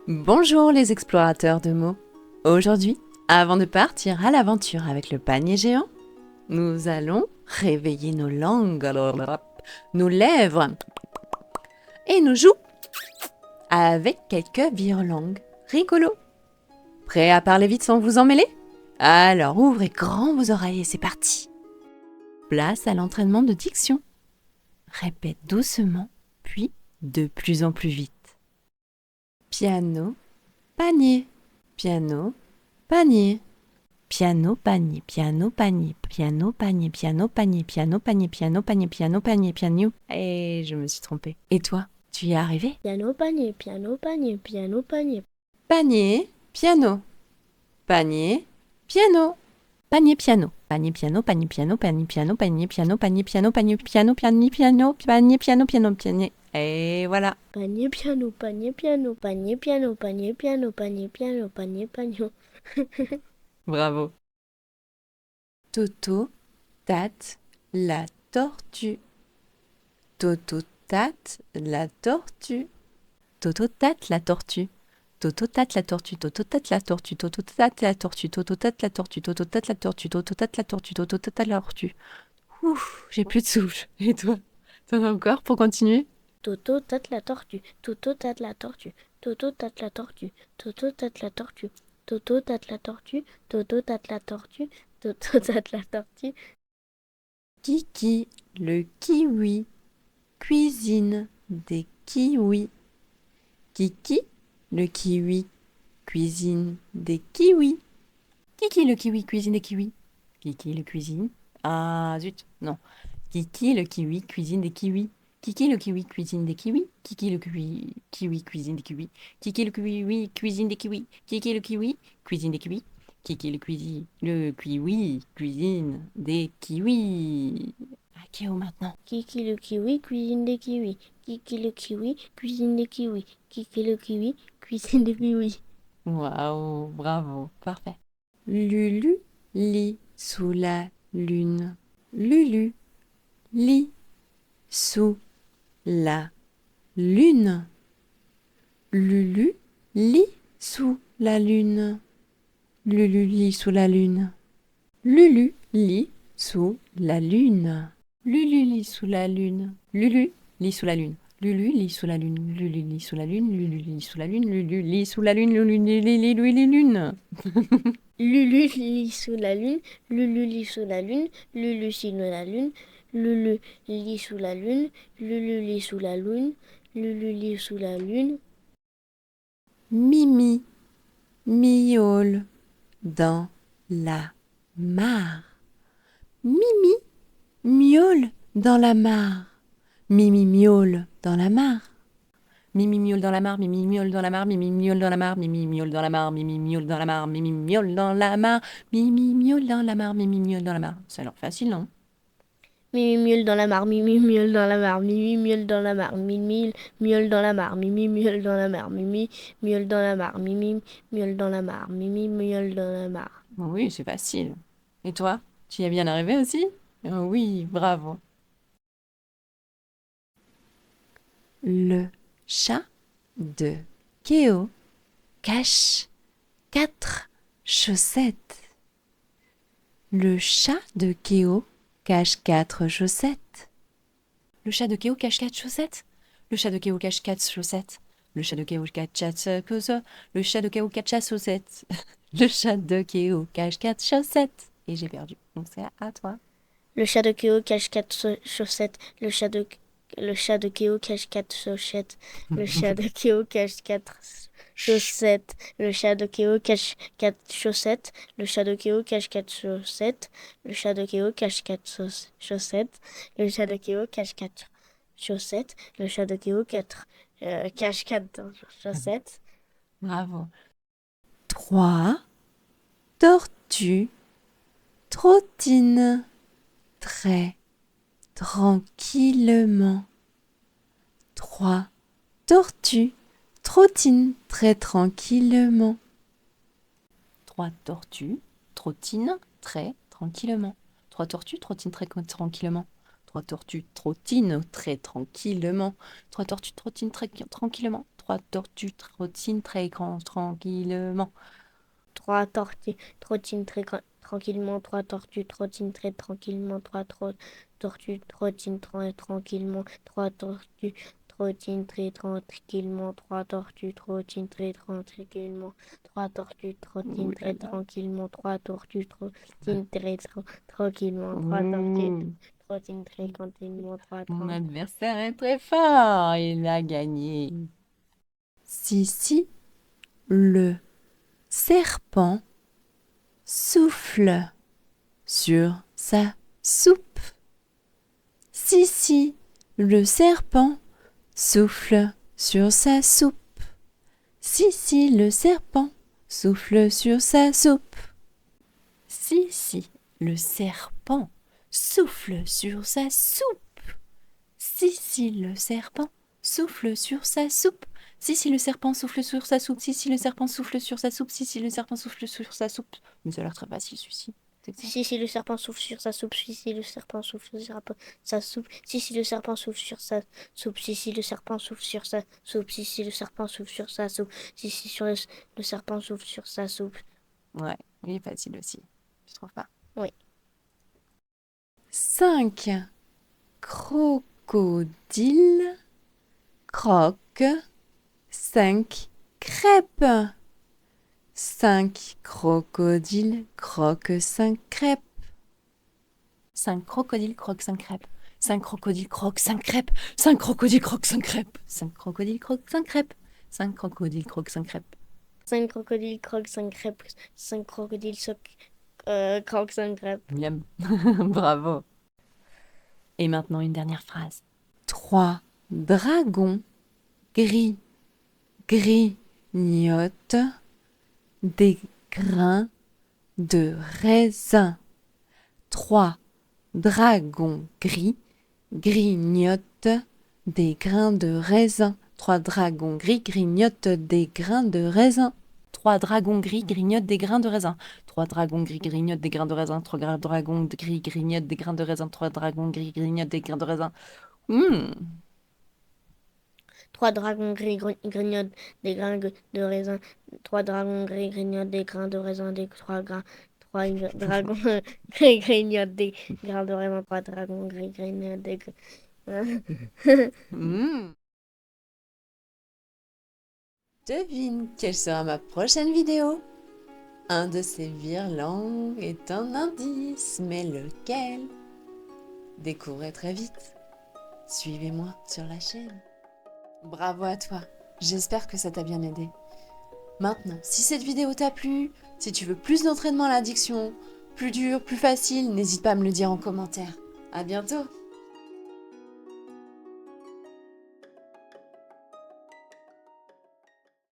Bonjour les explorateurs de mots. Aujourd'hui, avant de partir à l'aventure avec le panier géant, nous allons réveiller nos langues, nos lèvres et nos joues avec quelques virelangues rigolos. Prêts à parler vite sans vous emmêler? Alors ouvrez grand vos oreilles et c'est parti. Place à l'entraînement de diction. Répète doucement, puis de plus en plus vite. Piano, panier, piano, panier. Piano, panier, piano, panier, piano, panier, piano, panier, piano, panier, piano, panier, piano, panier, piano. Et je me suis trompée. Et toi, tu y es arrivé? Piano panier, piano panier, piano panier. Panier, piano. Panier, piano. Panier, piano. Panier, piano, panier, piano, panier, piano, panier, piano, panier, piano, panier, piano, panier, piano, panier, piano, piano, panier. Et voilà. Panier piano, panier piano, panier piano, panier piano, panier piano, panier piano. Bravo. Toto tâte la tortue. Toto tâte la tortue. Toto tâte la tortue. Toto tâte la tortue. Toto tâte la tortue. Toto tâte la tortue. Toto tâte la tortue. Toto tâte la tortue. Toto tâte la tortue. Toto tâte la tortue. Ouf, j'ai plus de souffle. Et toi, t'en as encore pour continuer? Toto tâte la tortue, Toto tâte la tortue, Toto tâte la tortue, Toto tâte la tortue, Toto tâte la tortue, Toto tâte la tortue, Toto tâte la tortue. Kiki, le kiwi, cuisine des kiwis. Kiki, le kiwi, cuisine des kiwis. Kiki, le kiwi, cuisine des kiwis. Kiki, le cuisine. Ah zut, non. Kiki, le kiwi, cuisine des kiwis. Kiki, le kiwi, cuisine des kiwis. Kiki, le kiwi, cuisine des kiwis. Kiki, le kiwi, cuisine des kiwis. Kiki, le kiwi, cuisine des kiwis. Kiki, le kiwi, cuisine des kiwis. À Kéo maintenant. Kiki le kiwi, cuisine des kiwis. Kiki le kiwi, cuisine des kiwis. Kiki le kiwi, cuisine des kiwis. Waouh, bravo, parfait. Lulu lit sous la lune. Lulu lit sous la lune. Lulu lit sous la lune. Lulu lit sous la lune. Lulu lit sous la lune. Lulu lit sous la lune. Lulu lit sous la lune. Lulu lit sous la lune. Lulu lit sous la lune. Lulu lit sous la lune. Lulu lit sous la lune. Lulu lit lune. Lulu lit sous la lune, Lulu lit sous la lune, Lulu sous la lune, Lulu lit sous la lune, Lulu lit sous la lune, Lulu lit sous la lune. Mimi miaule dans la mare. Mimi miaule dans la mare. Mimi miaule dans la mare. Mimi miaule dans la mare, Mimi miaule dans la mare, Mimi miaule dans la mare, Mimi miaule dans la mare, Mimi miaule dans la mare, Mimi miaule dans la mare, Mimi miaule dans la mare, Mimi miaule dans la mare. Ça a l'air facile, non? Mimi miaule dans la mare, Mimi miaule dans la mare, Mimi miaule dans la mare, Mimi miaule dans la mare, Mimi miaule dans la mare, Mimi miaule dans la mare, Mimi miaule dans la mare, Mimi miaule dans la mare. Oui, c'est facile. Et toi, tu y es bien arrivé aussi? Oui, bravo. Le chat de Kéo cache 4 chaussettes. Le chat de Kéo cache 4 chaussettes. Le chat de Kéo cache 4 chaussettes. Le chat de Kéo cache 4 chaussettes. Le chat de Kéo cache 4 chaussettes. Le chat de Kéo cache 4 chaussettes. Le chat de Kéo cache 4 chaussettes. Et j'ai perdu. Donc c'est à toi. Le chat de Kéo cache 4 chaussettes, le chat de Kéo cache 4 chaussettes, le chat de Kéo cache 4 chaussettes, le chat de Kéo cache 4 chaussettes, le chat de Kéo cache 4 chaussettes, le chat de Kéo cache 4 chaussettes, le chat de Kéo cache 4 chaussettes, le chat de Kéo cache 4 chaussettes. Bravo. 3 tortues trottinent très tranquillement. 3 tortues trottinent très tranquillement. 3 tortues trottinent très tranquillement. 3 tortues trottinent très tranquillement. 3 tortues trottinent très tranquillement. 3 tortues trottinent très tranquillement. 3 tortues trottinent très grand, tranquillement. 3 tortues trottinent tranquillement. 3 tortues trottinent très tranquillement. 3 tortues trottinent très tranquillement. 3 tortues trottinent très tranquillement. 3 tortues trottinent très tranquillement. 3 tortues trottinent très tranquillement. 3 tortues trottinent très tranquillement. 3 tortues trottinent très tranquillement. 3 Mon adversaire est très fort, il a gagné. Si, le serpent souffle sur sa soupe. Si, le serpent souffle sur sa soupe. Si, le serpent souffle sur sa soupe. Si, le serpent souffle sur sa soupe. Si, le serpent souffle sur sa soupe. Si, le serpent souffle sur sa soupe. Si, le serpent souffle sur sa soupe. Si, le serpent souffle sur sa soupe. Mais ça a l'air très facile, celui-ci. Si, le serpent souffle sur sa soupe. Si, le serpent souffle sur sa soupe. Si, le serpent souffle sur sa soupe. Si, le serpent souffle sur sa soupe. Si, le serpent souffle sur sa soupe. Si, le serpent souffle sur sa soupe. Ouais, il est facile aussi. Tu trouves pas? Oui. 5 crocodiles croquent 5 crêpes. 5 crocodiles croquent 5 crêpes. 5 crocodiles croquent 5 crêpes. 5 crocodiles croquent 5 crêpes. 5 crocodiles croquent 5 crêpes. 5 crocodiles croquent 5 crêpes. 5 crocodiles croquent 5 crêpes. 5 crocodiles croquent 5 crêpes. 5 crocodiles croquent 5 crêpes. Miam. Bravo. Et maintenant une dernière phrase. 3 dragons gris grignotent des grains de raisin. 3 dragons gris grignotent des grains de raisin. 3 dragons gris grignotent des grains de raisin. 3 dragons gris grignotent des grains de raisin. 3 dragons gris grignotent des grains de raisin. 3 dragons gris grignotent des grains de raisin. 3 dragons gris grignotent des grains de raisin. 3 dragons gris grignotent des grains de raisin. 3 dragons gris grignotent des grains de raisin. 3 dragons gris grignotent des grains de raisin. 3 dragons gris grignotent des Devine quelle sera ma prochaine vidéo. Un de ces virelangues est un indice, mais lequel? Découvrez très vite. Suivez-moi sur la chaîne. Bravo à toi, j'espère que ça t'a bien aidé. Maintenant, si cette vidéo t'a plu, si tu veux plus d'entraînement à l'addiction, plus dur, plus facile, n'hésite pas à me le dire en commentaire. À bientôt!